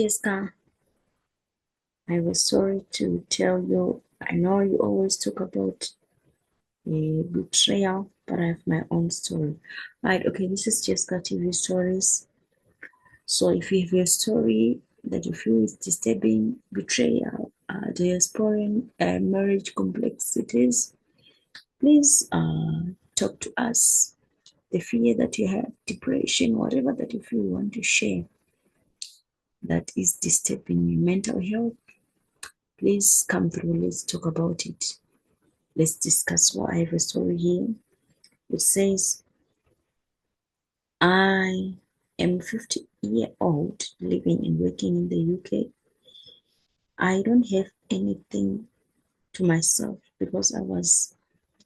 Jessica, I was sorry to tell you. I know you always talk about a betrayal, but I have my own story. Right, okay, this is Jessica TV Stories. So if you have a story that you feel is disturbing, betrayal, diasporan, marriage complexities, please talk to us. The fear that you have, depression, whatever that you feel you want to share that is disturbing your mental health, please come through. Let's talk about it. Let's discuss what I have a story here. It says, I am 50-year-old living and working in the UK. I don't have anything to myself because I was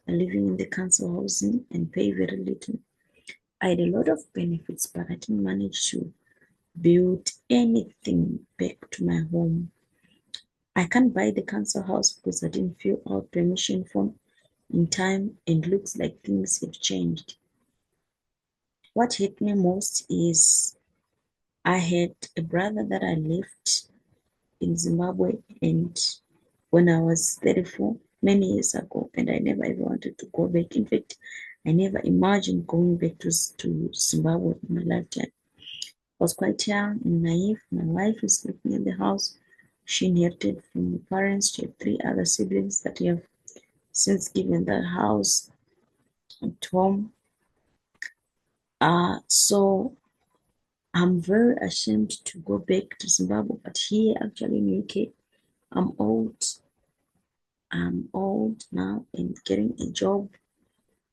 living in the council housing and pay very little. I had a lot of benefits, but I didn't manage to build anything back to my home. I can't buy the council house because I didn't fill out permission form in time and looks like things have changed. What hit me most is I had a brother that I left in Zimbabwe, and when I was 34, many years ago, and I never ever wanted to go back. In fact, I never imagined going back to Zimbabwe in my lifetime. I was quite young and naive. My wife is living in the house. She inherited from her parents. She had 3 other siblings that have since given that house at home. So I'm very ashamed to go back to Zimbabwe, but here actually in UK, I'm old. I'm old now and getting a job,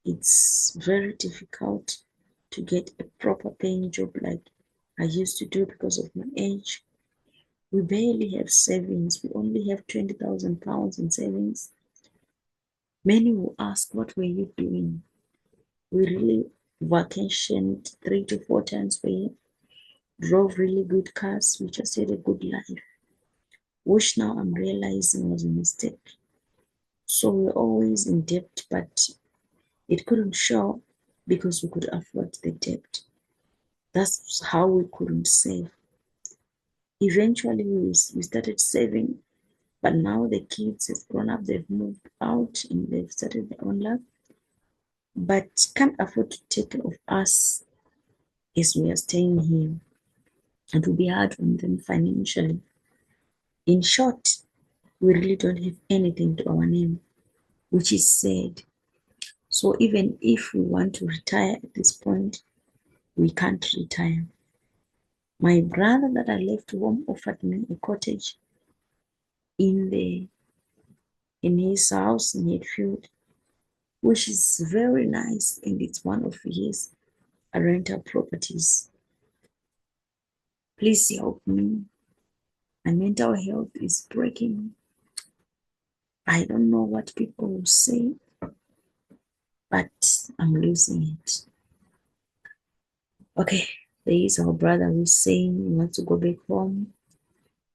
it's very difficult to get a proper paying job like I used to do because of my age. We barely have savings. We only have £20,000 in savings. Many will ask, what were you doing? We really vacationed 3 to 4 times per year, drove really good cars. We just had a good life, which now I'm realizing was a mistake. So we're always in debt, but it couldn't show because we could afford the debt. That's how we couldn't save. Eventually, we started saving, but now the kids have grown up, they've moved out, and they've started their own life, but can't afford to take care of us as we are staying here. It will be hard on them financially. In short, we really don't have anything to our name, which is sad. So even if we want to retire at this point, we can't retire. My brother that I left home offered me a cottage in his house in Hatfield, which is very nice, and it's one of his rental properties. Please help me. My mental health is breaking. I don't know what people will say, but I'm losing it. Okay, there is our brother who's saying he wants to go back home,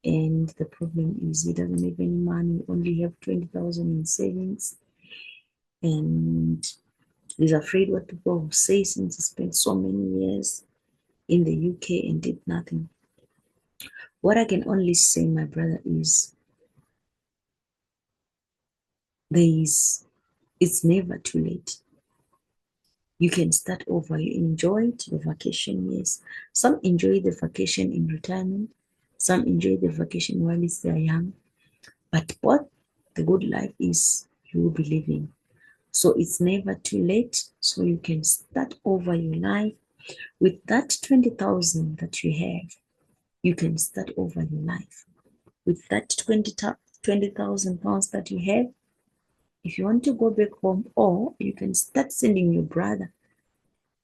and the problem is he doesn't have any money, only have 20,000 in savings, and he's afraid what people will say since he spent so many years in the UK and did nothing. What I can only say, my brother, is it's never too late. You can start over. You enjoyed your vacation, yes. Some enjoy the vacation in retirement, some enjoy the vacation while they're young. But what the good life is, you will be living. So it's never too late. So you can start over your life with that 20,000 that you have. You can start over your life with that 20,000 pounds that you have. If you want to go back home, or you can start sending your brother,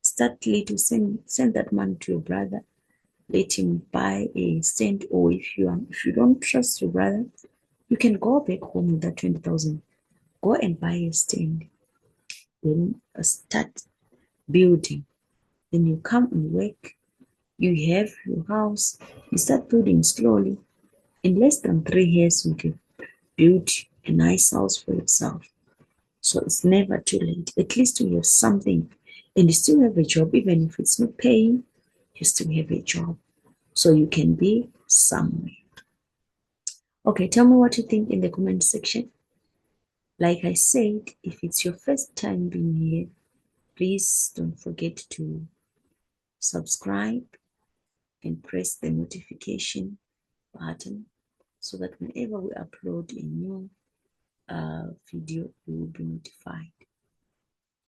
start little, send that money to your brother, let him buy a stand, or if you don't trust your brother, you can go back home with that 20,000, go and buy a stand, then start building. Then you come and work, you have your house, you start building slowly. In less than 3 years, you can build a nice house for yourself. So it's never too late. At least you have something, and you still have a job. Even if it's not paying, you still have a job. so you can be somewhere. Okay, tell me what you think in the comment section. Like I said, if it's your first time being here, please don't forget to subscribe and press the notification button so that whenever we upload a new video, you will be notified.